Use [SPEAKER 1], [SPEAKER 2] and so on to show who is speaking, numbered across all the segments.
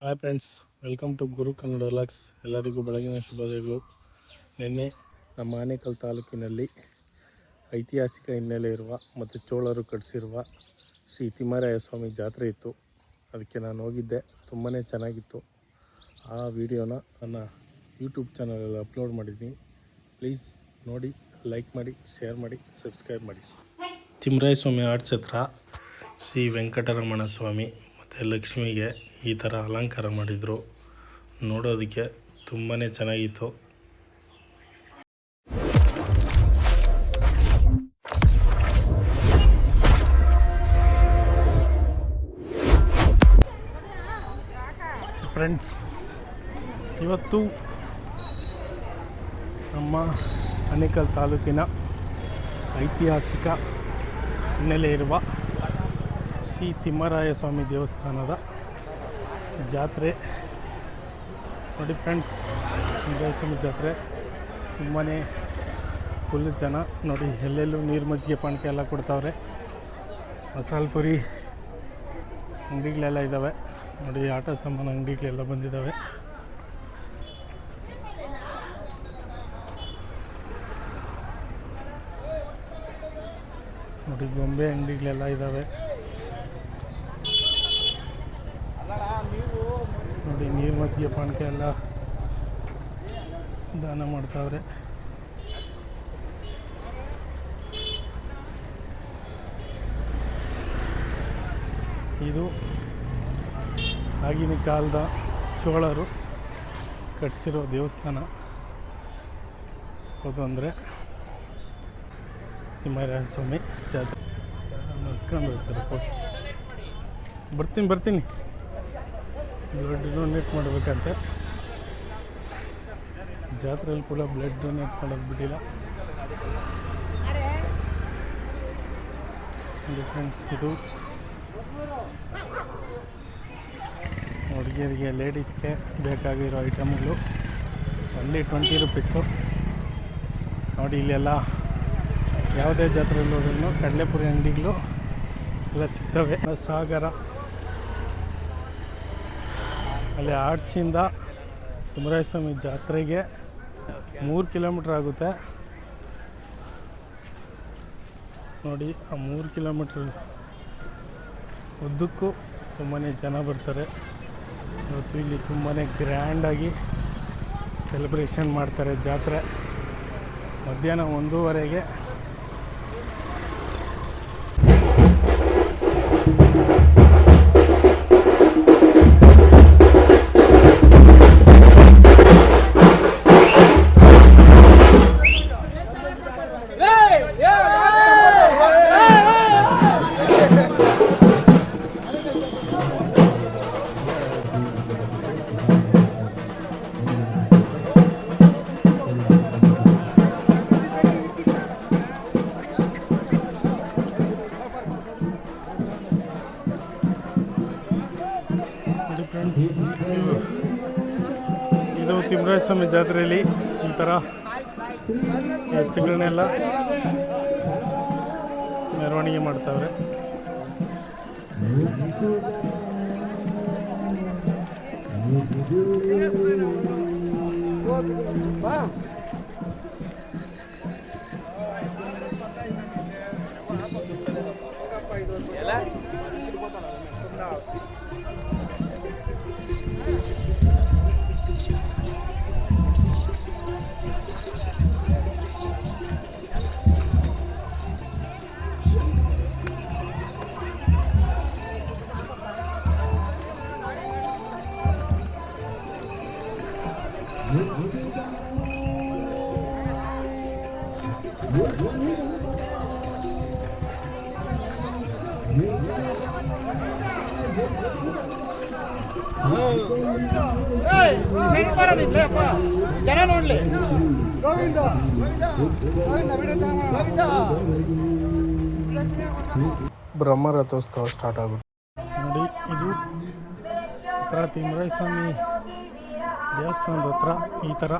[SPEAKER 1] Hi friends, welcome to Guru Kannada ಲಾಕ್ಸ್. ಎಲ್ಲರಿಗೂ ಬೆಳಗಿನ ಶುಭೋದಯಗಳು. ನಿನ್ನೆ ನಮ್ಮ ಆನೇಕಲ್ ತಾಲೂಕಿನಲ್ಲಿ ಐತಿಹಾಸಿಕ ಹಿನ್ನೆಲೆ ಇರುವ ಮತ್ತು ಚೋಳರು ಕಟ್ಟಿಸಿರುವ ಶ್ರೀ ತಿಮ್ಮರಾಯ ಸ್ವಾಮಿ ಜಾತ್ರೆ ಇತ್ತು. ಅದಕ್ಕೆ ನಾನು ಹೋಗಿದ್ದೆ. ತುಂಬಾ ಚೆನ್ನಾಗಿತ್ತು. ಆ ವಿಡಿಯೋನ ನನ್ನ ಯೂಟ್ಯೂಬ್ ಚಾನಲಲ್ಲಿ ಅಪ್ಲೋಡ್ ಮಾಡಿದ್ದೀನಿ. ಪ್ಲೀಸ್ ನೋಡಿ, ಲೈಕ್ ಮಾಡಿ, ಶೇರ್ ಮಾಡಿ, ಸಬ್ಸ್ಕ್ರೈಬ್ ಮಾಡಿ. ತಿಮ್ಮರಾಯ ಸ್ವಾಮಿ ಆರ್ಚ್ ಹತ್ರ ಶ್ರೀ ವೆಂಕಟರಮಣ ಸ್ವಾಮಿ ಮತ್ತು ಲಕ್ಷ್ಮಿಗೆ ಈ ಥರ ಅಲಂಕಾರ ಮಾಡಿದರು. ನೋಡೋದಕ್ಕೆ ತುಂಬಾ ಚೆನ್ನಾಗಿತ್ತು. ಫ್ರೆಂಡ್ಸ್, ಇವತ್ತು ನಮ್ಮ ಆನೇಕಲ್ ತಾಲೂಕಿನ ಐತಿಹಾಸಿಕ ಹಿನ್ನೆಲೆ ಇರುವ ಶ್ರೀ ತಿಮ್ಮರಾಯ ಸ್ವಾಮಿ ದೇವಸ್ಥಾನದ ಜಾತ್ರೆ ನೋಡಿ. ಫ್ರೆಂಡ್ಸ್, ತಿಮ್ಮರಾಯ ಸ್ವಾಮಿ ಜಾತ್ರೆ ತುಂಬಾ ಫುಲ್ ಜನ ನೋಡಿ. ಎಲ್ಲೆಲ್ಲೂ ನೀರು ಮಜ್ಜಿಗೆ ಪಾನಕ ಎಲ್ಲ ಕೊಡ್ತಾವ್ರೆ. ಮಸಾಲೆ ಪುರಿ ಅಂಗಡಿಗಳೆಲ್ಲ ಇದ್ದಾವೆ ನೋಡಿ. ಆಟ ಸಾಮಾನು ಅಂಗಡಿಗಳೆಲ್ಲ ಬಂದಿದ್ದಾವೆ. ನೋಡಿ, ಗೊಂಬೆ ಅಂಗಡಿಗಳೆಲ್ಲ ಇದ್ದಾವೆ ನೋಡಿ. ನೀರು ಮಜ್ಜಿಗೆ ಪಾನಕ ಎಲ್ಲ ದಾನ ಮಾಡ್ತಾವ್ರೆ. ಇದು ಆಗಿನ ಕಾಲದ ಚೋಳರು ಕಟ್ಟಿಸಿರೋ ದೇವಸ್ಥಾನ. ಅದು ಅಂದರೆ ತಿಮ್ಮರಾಯ ಸ್ವಾಮಿ ಜಾತ್ರೆ. ನಡ್ಕೊಂಡು ಹೋಗ್ತಾರೆ. ಬರ್ತೀನಿ ಬ್ಲಡ್ ಡೊನೇಟ್ ಮಾಡಬೇಕಂತೆ. ಜಾತ್ರೆಯಲ್ಲಿ ಕೂಡ ಬ್ಲಡ್ ಡೊನೇಟ್ ಮಾಡೋದು ಬಿಟ್ಟಿಲ್ಲ. ಫ್ರೆಂಡ್ಸ್, ಇದು ಹುಡುಗಿಯರಿಗೆ, ಲೇಡೀಸ್ಗೆ ಬೇಕಾಗಿರೋ ಐಟಮ್ಗಳು ಅಲ್ಲಿ 20 ರೂಪೀಸು ನೋಡಿ. ಇಲ್ಲೆಲ್ಲ ಯಾವುದೇ ಜಾತ್ರೆಯಲ್ಲಿ ಹೋದ್ರೂ ಕಡಲೆಪುರಿ ಅಂಗಡಿಗಳು ಎಲ್ಲ ಸಿಗ್ತವೆ. ಸಾಗರ ಅಲ್ಲಿ ಆರ್ಚಿಂದ ತಿಮ್ಮರಾಯ ಸ್ವಾಮಿ ಜಾತ್ರೆಗೆ 3 ಕಿಲೋಮೀಟ್ರ್ ಆಗುತ್ತೆ ನೋಡಿ. ಆ 3 ಕಿಲೋಮೀಟ್ರ್ ಉದ್ದಕ್ಕೂ ತುಂಬಾ ಜನ ಬರ್ತಾರೆ. ಇವತ್ತು ಇಲ್ಲಿ ತುಂಬಾ ಗ್ರ್ಯಾಂಡಾಗಿ ಸೆಲೆಬ್ರೇಷನ್ ಮಾಡ್ತಾರೆ ಜಾತ್ರೆ. ಮಧ್ಯಾಹ್ನ 1:30ಗೆ ಇದು ತಿಮ್ಮರಾಯ ಸ್ವಾಮಿ ಜಾತ್ರೆಯಲ್ಲಿ ಈ ಥರ ಎತ್ತುಗಳನ್ನೆಲ್ಲ ಮೆರವಣಿಗೆ ಮಾಡ್ತಾವ್ರೆ. ಬ್ರಹ್ಮರಥೋತ್ಸವ ಸ್ಟಾರ್ಟ್ ಆಗುತ್ತೆ ನೋಡಿ. ಇದು ಹತ್ರ ತಿಮ್ಮರಾಯ ಸ್ವಾಮಿ ದೇವಸ್ಥಾನದ ಹತ್ರ ಈ ಥರ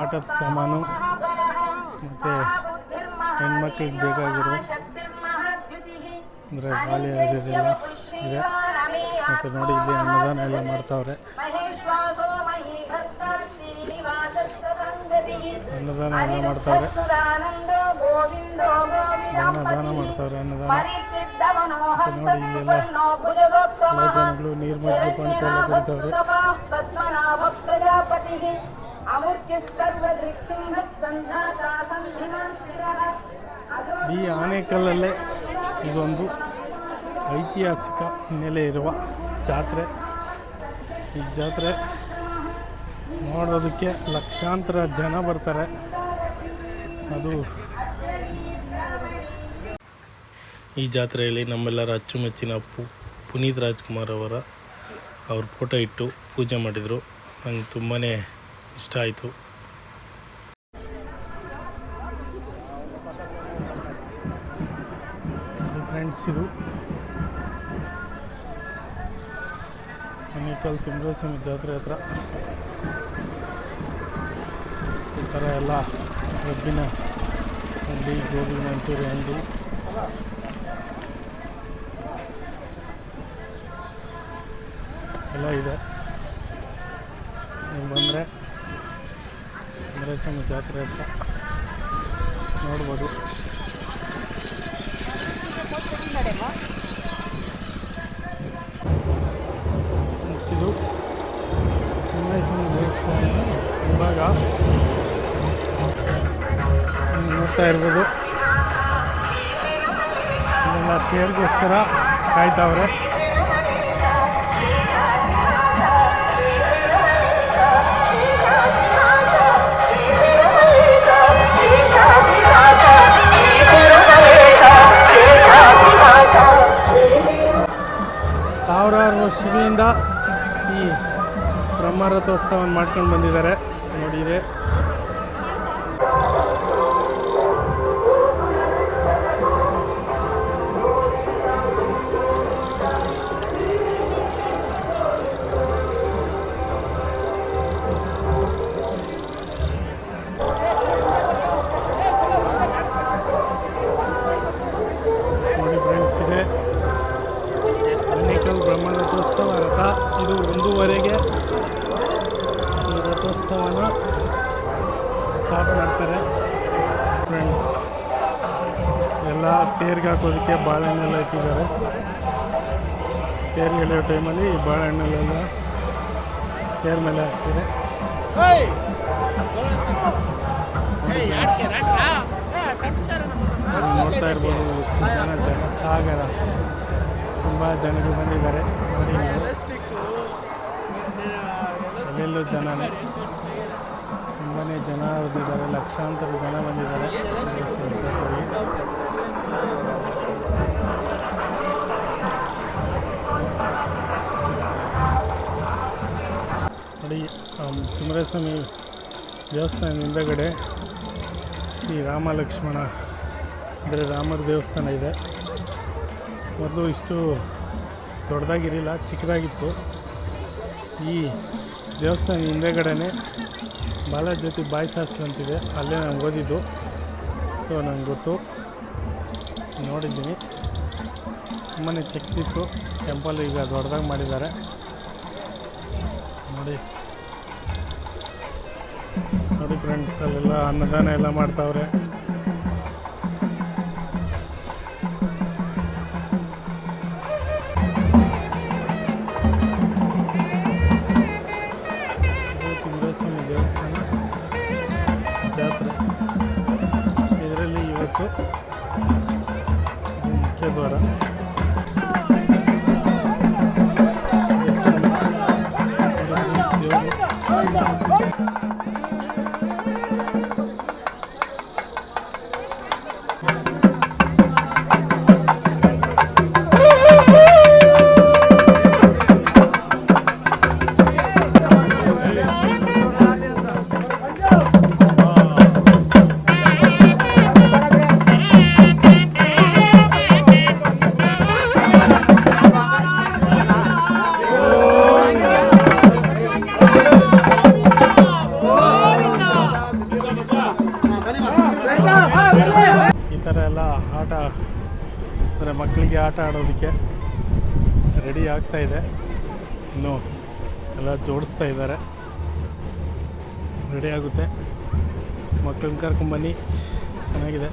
[SPEAKER 1] ಆಟದ ಸಾಮಾನು ಮತ್ತು ಹೆಣ್ಮಕ್ಳಿಗೆ ಬೇಕಾಗಿರೋ ಅಂದರೆ ಬಾಲ್ಯ ಅದೆಲ್ಲ ಇದೆ. ಮತ್ತು ನೋಡಿ ಇಲ್ಲಿ ಅನ್ನದಾನ ಎಲ್ಲ ಮಾಡ್ತಾವ್ರೆ. ಅನ್ನದಾನ ಎಲ್ಲ ಮಾಡ್ತಾವ್ರೆ, ದಾನ ಮಾಡ್ತಾವ್ರೆ ಅನ್ನದಾನ. ಮತ್ತು ನೋಡಿ ಇಲ್ಲೆಲ್ಲ ಎಲ್ಲ ಜನಗಳು ನೀರು ಮಜ್ಜಿಗೆ ಪಾನಕ ಎಲ್ಲ ಕುಡಿತಾವ್ರೆ. ಈ ಆನೇಕಲ್ಲಲ್ಲೇ ಇದೊಂದು ಐತಿಹಾಸಿಕ ಹಿನ್ನೆಲೆ ಇರುವ ಜಾತ್ರೆ. ಈ ಜಾತ್ರೆ ನೋಡೋದಕ್ಕೆ ಲಕ್ಷಾಂತರ ಜನ ಬರ್ತಾರೆ. ಅದು ಈ ಜಾತ್ರೆಯಲ್ಲಿ ನಮ್ಮೆಲ್ಲರ ಅಚ್ಚುಮೆಚ್ಚಿನ ಪುನೀತ್ ರಾಜ್ಕುಮಾರ್ ಅವ್ರ ಫೋಟೋ ಇಟ್ಟು ಪೂಜೆ ಮಾಡಿದರು. ನಂಗೆ ತುಂಬಾ ಇಷ್ಟ ಆಯಿತು. ಫ್ರೆಂಡ್ಸ್, ಇದು ಆನೇಕಲ್ ತಿಮ್ಮರಾಯಸ್ವಾಮಿ ಜಾತ್ರೆ ಹತ್ರ ಈ ಥರ ಎಲ್ಲ ಕಬ್ಬಿನ ಅಂಗಡಿ, ಗೋಬಿ ಮಂಚೂರಿ ಅಂಗಡಿ ಎಲ್ಲ ಇದೆ. ನೀವು ಬಂದರೆ ತಿಮ್ಮರಾಯಸ್ವಾಮಿ ಜಾತ್ರೆ ಹತ್ರ ನೋಡ್ಬೋದು. ಇದು ತಿಮ್ಮರಾಯಸ್ವಾಮಿ ದೇವಸ್ಥಾನ ಇವಾಗ ನೋಡ್ತಾ ಇರ್ಬೋದು. ಇದೆಲ್ಲ ತೇರಿಗೋಸ್ಕರ ಕಾಯ್ತಾವ್ರೆ. ಸಾವಿರಾರು ವರ್ಷಗಳಿಂದ ಈ ಬ್ರಹ್ಮರಥೋತ್ಸವವನ್ನು ಮಾಡ್ಕೊಂಡು ಬಂದಿದ್ದಾರೆ. ನೋಡಿ ಇದೆ. ನೋಡಿ ಫ್ರೆಂಡ್ಸ್, ಇದೆ ಆನೇಕಲ್ ಬ್ರಹ್ಮರಥೋತ್ಸವ ರಥ. ಇದು 1:15ಗೆ ಈ ರಥೋತ್ಸವನ ಸ್ಟಾರ್ಟ್ ಮಾಡ್ತಾರೆ. ಫ್ರೆಂಡ್ಸ್, ಎಲ್ಲ ತೇರಿಗೆ ಹಾಕೋದಕ್ಕೆ ಬಾಳೆಹಣ್ಣೆಲ್ಲ ಇಟ್ಟಿದ್ದಾರೆ. ತೇರಿಗೆ ಎಳೆಯೋ ಟೈಮಲ್ಲಿ ಬಾಳೆಹಣ್ಣೆಲ್ಲ ತೇರ ಮೇಲೆ ಹಾಕ್ತಾರೆ. ನೋಡ್ತಾ ಇರ್ಬೋದು ಎಷ್ಟು ಜನಸಾಗರ. ತುಂಬ ಜನರು ಬಂದಿದ್ದಾರೆ. ನೋಡಿ, ಎಲ್ಲೆಲ್ಲೂ ಜನನೇ, ತುಂಬಾ ಜನ ಬಂದಿದ್ದಾರೆ. ಲಕ್ಷಾಂತರ ಜನ ಬಂದಿದ್ದಾರೆ ಜಾತ್ರೆಗೆ. ನೋಡಿ, ತಿಮ್ಮರಾಯಸ್ವಾಮಿ ದೇವಸ್ಥಾನದ ಹಿಂದಗಡೆ ಶ್ರೀ ರಾಮ ಲಕ್ಷ್ಮಣ ಅಂದರೆ ರಾಮರ ದೇವಸ್ಥಾನ ಇದೆ. ಮೊದಲು ಇಷ್ಟು ದೊಡ್ಡದಾಗಿರಲಿಲ್ಲ, ಚಿಕ್ಕದಾಗಿತ್ತು. ಈ ದೇವಸ್ಥಾನ ಹಿಂದೆಗಡೆನೇ ಬಾಲಾಜ್ಯೋತಿ ಬಾಯ್ಸ್ ಹಾಸ್ಟೆಲ್ ಅಂತಿದೆ. ಅಲ್ಲೇ ನಾನು ಓದಿದ್ದು. ಸೊ ನನಗೆ ಗೊತ್ತು, ನೋಡಿದ್ದೀನಿ. ತುಂಬಾ ಚಿಕ್ಕದಿತ್ತು ಟೆಂಪಲ್. ಈಗ ದೊಡ್ಡದಾಗಿ ಮಾಡಿದ್ದಾರೆ. ನೋಡಿ ನೋಡಿ ಫ್ರೆಂಡ್ಸ್, ಅಲ್ಲೆಲ್ಲ ಅನ್ನದಾನ ಎಲ್ಲ ಮಾಡ್ತಾವ್ರೆ. ತಿಮ್ಮರಾಯಸ್ವಾಮಿ ದೇವಸ್ಥಾನ ಜಾತ್ರೆ. ಇದರಲ್ಲಿ ಇವತ್ತು ಮುಖ್ಯ ದ್ವಾರ. ಈ ಥರ ಎಲ್ಲ ಆಟ ಅಂದರೆ ಮಕ್ಕಳಿಗೆ ಆಟ ಆಡೋದಕ್ಕೆ ರೆಡಿ ಆಗ್ತಾ ಇದೆ. ಇನ್ನು ಎಲ್ಲ ಜೋಡಿಸ್ತಾ ಇದ್ದಾರೆ. ರೆಡಿ ಆಗುತ್ತೆ. ಮಕ್ಕಳನ್ನ ಕರ್ಕೊಂಬನ್ನಿ, ಚೆನ್ನಾಗಿದೆ.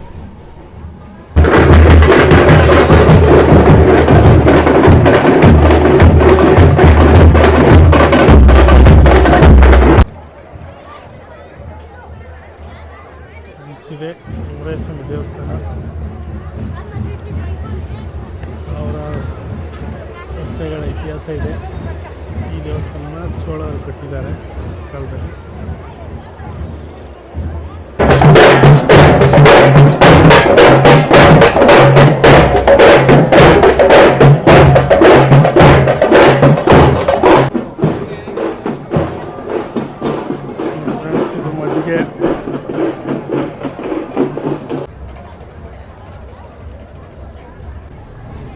[SPEAKER 1] ಇದೆ ತಿಮ್ಮರಾಯಸ್ವಾಮಿ ದೇವಸ್ಥಾನ. ಸಾವಿರಾರು ವರ್ಷಗಳ ಇತಿಹಾಸ ಇದೆ. ಈ ದೇವಸ್ಥಾನನ ಚೋಳರು ಕಟ್ಟಿದ್ದಾರೆ ಕಾಲದಲ್ಲಿ. ಇದು ಮಜ್ಜಿಗೆ.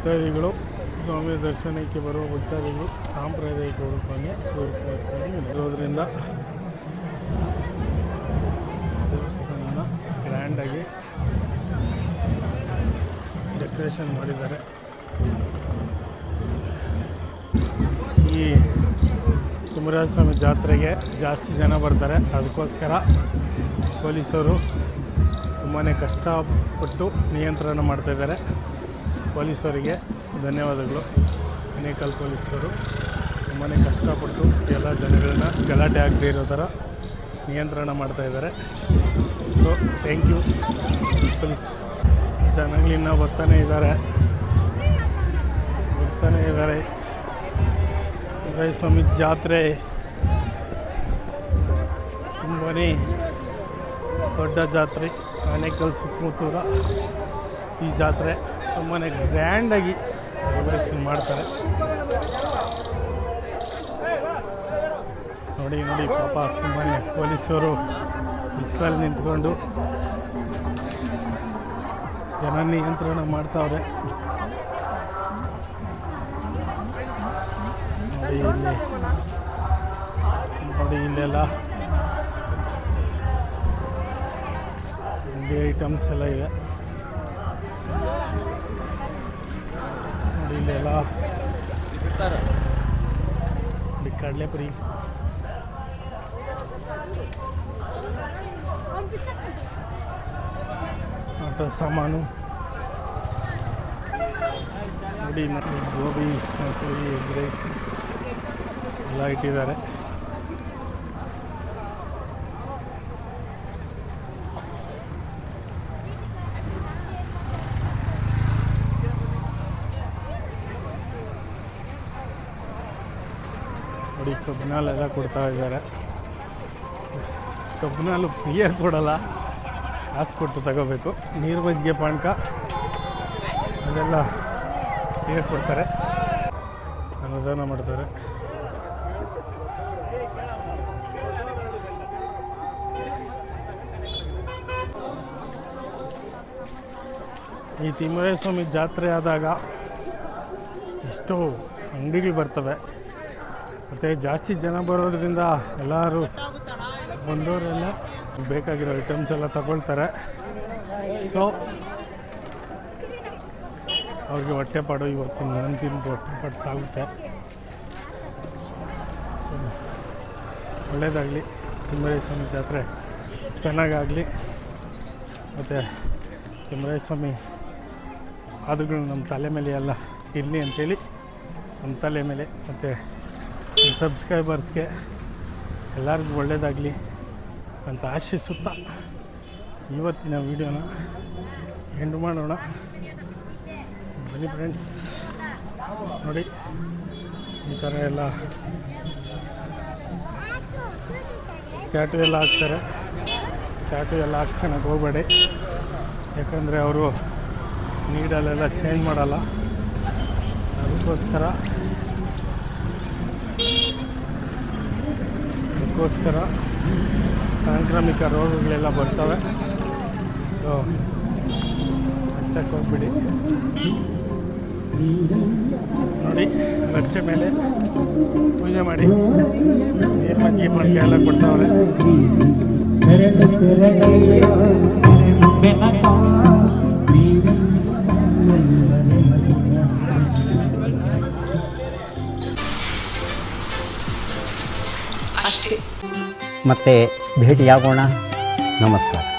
[SPEAKER 1] ಭಕ್ತಾದಿಗಳು ಸ್ವಾಮಿ ದರ್ಶನಕ್ಕೆ ಬರುವ ಭಕ್ತಾದಿಗಳು ಸಾಂಪ್ರದಾಯಿಕ ಉಡುಪನ್ನು ಇರೋದ್ರಿಂದ ದೇವಸ್ಥಾನನ ಗ್ರ್ಯಾಂಡಾಗಿ ಡೆಕೋರೇಷನ್ ಮಾಡಿದ್ದಾರೆ. ಈ ತಿಮ್ಮರಾಯಸ್ವಾಮಿ ಜಾತ್ರೆಗೆ ಜಾಸ್ತಿ ಜನ ಬರ್ತಾರೆ. ಅದಕ್ಕೋಸ್ಕರ ಪೊಲೀಸರು ತುಂಬಾ ಕಷ್ಟಪಟ್ಟು ನಿಯಂತ್ರಣ ಮಾಡ್ತಾಯಿದ್ದಾರೆ. ಪೊಲೀಸರಿಗೆ ಧನ್ಯವಾದಗಳು. ಆನೇಕಲ್ ಪೊಲೀಸರು ತುಂಬಾ ಕಷ್ಟಪಟ್ಟು ಎಲ್ಲ ಜನಗಳನ್ನ ಗಲಾಟೆ ಆಗದೇ ಇರೋ ಥರ ನಿಯಂತ್ರಣ ಮಾಡ್ತಾಯಿದ್ದಾರೆ. So thank you police. ಜನಗಳಿನ್ನ ಬರ್ತಾನೆ ಇದ್ದಾರೆ. ತಿಮ್ಮರಾಯಸ್ವಾಮಿ ಜಾತ್ರೆ ತುಂಬಾ ದೊಡ್ಡ ಜಾತ್ರೆ. ಆನೇಕಲ್ ಸುತ್ತಮುತ್ತಲ ಈ ಜಾತ್ರೆ ತುಂಬಾ ಗ್ರ್ಯಾಂಡಾಗಿ ಸೆಲೆಬ್ರೇಷನ್ ಮಾಡ್ತಾರೆ. ನೋಡಿ ಪಾಪ ತುಂಬಾ ಪೊಲೀಸರು ಬಿಸಿಲಲ್ಲಿ ನಿಂತ್ಕೊಂಡು ಜನ ನಿಯಂತ್ರಣ ಮಾಡ್ತಾವ್ರೆ. ನೋಡಿ ಇಲ್ಲೆಲ್ಲ ತಿಂಡಿ ಐಟಮ್ಸ್ ಎಲ್ಲ ಇದೆ. ನೋಡಿ ಇಲ್ಲೆಲ್ಲ ಕಡಲೆಪುರಿ, ಆಟ ಸಾಮಾನು ನೋಡಿ. ಗೋಬಿ ಮಂಚೂರಿ, ಎಗ್ ರೈಸ್ ಎಲ್ಲ ಇಟ್ಟಿದ್ದಾರೆ. ನೋಡಿ ಕಬ್ಬಿನಾಲೆಲ್ಲ ಕೊಡ್ತಾ ಇದ್ದಾರೆ. ಕಬ್ಬಿನಾಲು ಫ್ರೀಯಾಗಿ ಕೊಡಲ್ಲ, ಕಾಸು ಕೊಟ್ಟು ತಗೋಬೇಕು. ನೀರು ಮಜ್ಜಿಗೆ ಪಾನಕ ಅದೆಲ್ಲ ಫ್ರೀಯಾಗಿ ಕೊಡ್ತಾರೆ, ಅನ್ನದಾನ ಮಾಡ್ತಾರೆ. ಈ ತಿಮ್ಮರಾಯಸ್ವಾಮಿ ಜಾತ್ರೆ ಆದಾಗ ಎಷ್ಟೋ ಅಂಗಡಿಗಳು ಬರ್ತವೆ. ಮತ್ತು ಜಾಸ್ತಿ ಜನ ಬರೋದ್ರಿಂದ ಎಲ್ಲರೂ ಬಂದವರೆಲ್ಲ ಬೇಕಾಗಿರೋ ಐಟಮ್ಸ್ ಎಲ್ಲ ತಗೊಳ್ತಾರೆ. ಸೊ ಅವ್ರಿಗೆ ಹೊಟ್ಟೆಪಾಡು ಇವತ್ತಿನ ನಾನು ತಿಂದು ಹೊಟ್ಟೆಪಾಡು ಸಾಗುತ್ತೆ. ಸೊ ಒಳ್ಳೆಯದಾಗಲಿ, ತಿಮ್ಮರಾಯಸ್ವಾಮಿ ಜಾತ್ರೆ ಚೆನ್ನಾಗಾಗಲಿ. ಮತ್ತು ತಿಮ್ಮರಾಯಸ್ವಾಮಿ ಪಾದಗಳು ನಮ್ಮ ತಲೆ ಮೇಲೆ ಎಲ್ಲ ಇರಲಿ ಅಂಥೇಳಿ ನಮ್ಮ ತಲೆ ಮೇಲೆ ಮತ್ತು ಸಬ್ಸ್ಕ್ರೈಬರ್ಸ್ಗೆ ಎಲ್ಲರಿಗೂ ಒಳ್ಳೆಯದಾಗಲಿ ಅಂತ ಆಶಿಸುತ್ತಾ ಇವತ್ತಿನ ವಿಡಿಯೋನ ಎಂಡ್ ಮಾಡೋಣ. ಬನ್ನಿ ಫ್ರೆಂಡ್ಸ್, ನೋಡಿ ಈ ಥರ ಎಲ್ಲ ಟ್ಯಾಟು ಎಲ್ಲ ಹಾಕ್ತಾರೆ. ಟ್ಯಾಟು ಎಲ್ಲ ಹಾಕ್ಸ್ಕೊಳಕ್ಕೆ ಹೋಗಬೇಡಿ, ಯಾಕಂದರೆ ಅವರು ನೀಡಲ್ಲೆಲ್ಲ ಚೇಂಜ್ ಮಾಡಲ್ಲ. ಅದಕ್ಕೋಸ್ಕರ ಸಾಂಕ್ರಾಮಿಕ ರೋಗಗಳೆಲ್ಲ ಬರ್ತವೆ. ಸೊ ಹಾಕ್ಸಕ್ಕೆ ಹೋಗ್ಬಿಡಿ. ನೋಡಿ ಲಕ್ಷ ಮೇಲೆ ಪೂಜೆ ಮಾಡಿ ನೀರು ಮಜ್ಜಿಗೆ ಪಾನಕ ಎಲ್ಲ ಕೊಡ್ತಾವ್ರೆ.
[SPEAKER 2] ಅಷ್ಟೇ.
[SPEAKER 3] ಮತ್ತೆ ಭೇಟಿಯಾಗೋಣ. ನಮಸ್ಕಾರ.